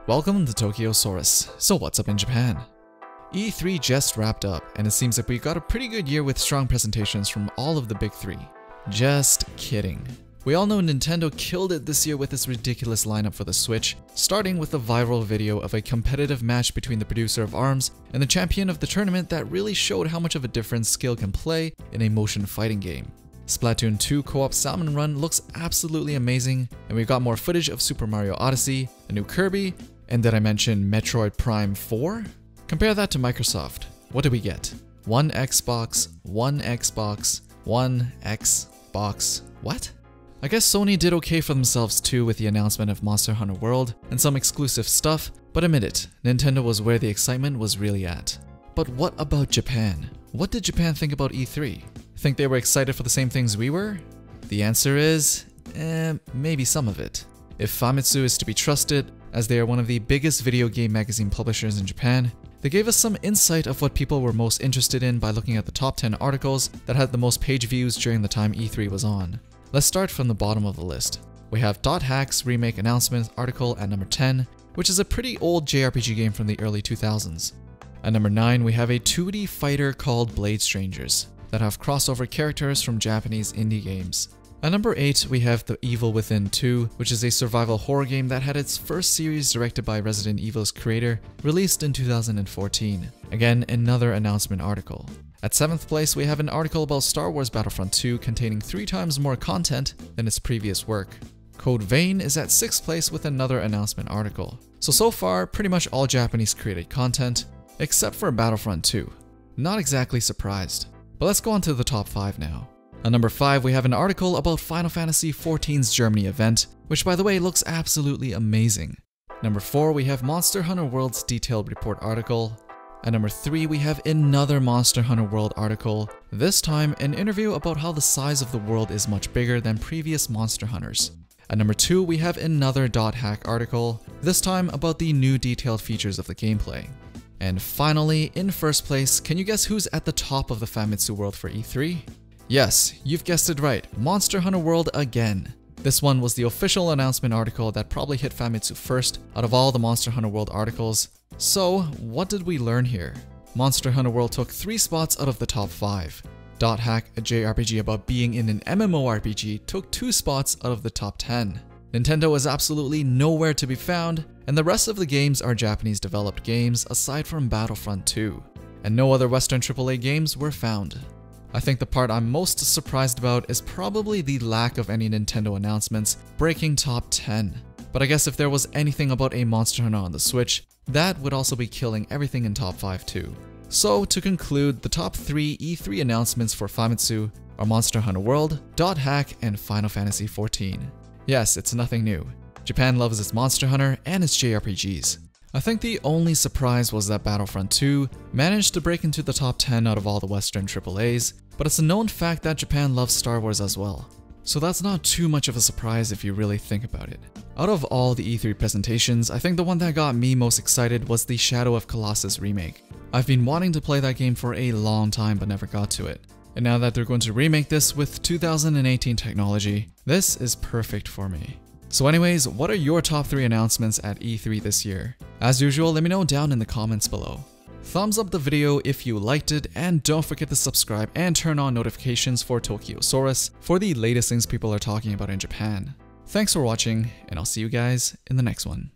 Welcome to Tokyosaurus. So what's up in Japan? E3 just wrapped up, and it seems like we got a pretty good year with strong presentations from all of the big three. Just kidding. We all know Nintendo killed it this year with this ridiculous lineup for the Switch, starting with the viral video of a competitive match between the producer of ARMS and the champion of the tournament that really showed how much of a difference skill can play in a motion fighting game. Splatoon 2 co-op Salmon Run looks absolutely amazing, and we got more footage of Super Mario Odyssey, a new Kirby, and did I mention Metroid Prime 4? Compare that to Microsoft. What do we get? One Xbox, what? I guess Sony did okay for themselves too with the announcement of Monster Hunter World and some exclusive stuff, but admit it, Nintendo was where the excitement was really at. But what about Japan? What did Japan think about E3? Think they were excited for the same things we were? The answer is, maybe some of it. If Famitsu is to be trusted, as they are one of the biggest video game magazine publishers in Japan, they gave us some insight of what people were most interested in by looking at the top 10 articles that had the most page views during the time E3 was on. Let's start from the bottom of the list. We have .hack's remake announcement article at number 10, which is a pretty old JRPG game from the early 2000s. At number 9, we have a 2D fighter called Blade Strangers that have crossover characters from Japanese indie games. At number 8, we have The Evil Within 2, which is a survival horror game that had its first series directed by Resident Evil's creator, released in 2014. Again, another announcement article. At 7th place, we have an article about Star Wars Battlefront 2 containing 3 times more content than its previous work. Code Vein is at 6th place with another announcement article. So far, pretty much all Japanese created content, except for Battlefront 2. Not exactly surprised. But let's go on to the top 5 now. At number 5, we have an article about Final Fantasy XIV's Germany event, which by the way looks absolutely amazing. Number 4, we have Monster Hunter World's detailed report article. At number 3, we have another Monster Hunter World article, this time an interview about how the size of the world is much bigger than previous Monster Hunters. At number 2, we have another .hack article, this time about the new detailed features of the gameplay. And finally, in first place, can you guess who's at the top of the Famitsu world for E3? Yes, you've guessed it right, Monster Hunter World again. This one was the official announcement article that probably hit Famitsu first out of all the Monster Hunter World articles. So, what did we learn here? Monster Hunter World took 3 spots out of the top 5. .hack, a JRPG about being in an MMORPG, took 2 spots out of the top 10. Nintendo is absolutely nowhere to be found, and the rest of the games are Japanese developed games aside from Battlefront 2. And no other Western AAA games were found. I think the part I'm most surprised about is probably the lack of any Nintendo announcements breaking top 10. But I guess if there was anything about a Monster Hunter on the Switch, that would also be killing everything in top 5 too. So to conclude, the top 3 E3 announcements for Famitsu are Monster Hunter World, .hack, and Final Fantasy XIV. Yes, it's nothing new. Japan loves its Monster Hunter and its JRPGs. I think the only surprise was that Battlefront 2 managed to break into the top 10 out of all the Western AAAs, but it's a known fact that Japan loves Star Wars as well. So that's not too much of a surprise if you really think about it. Out of all the E3 presentations, I think the one that got me most excited was the Shadow of Colossus remake. I've been wanting to play that game for a long time but never got to it. And now that they're going to remake this with 2018 technology, this is perfect for me. So anyways, what are your top 3 announcements at E3 this year? As usual, let me know down in the comments below. Thumbs up the video if you liked it, and don't forget to subscribe and turn on notifications for Tokyosaurus for the latest things people are talking about in Japan. Thanks for watching, and I'll see you guys in the next one.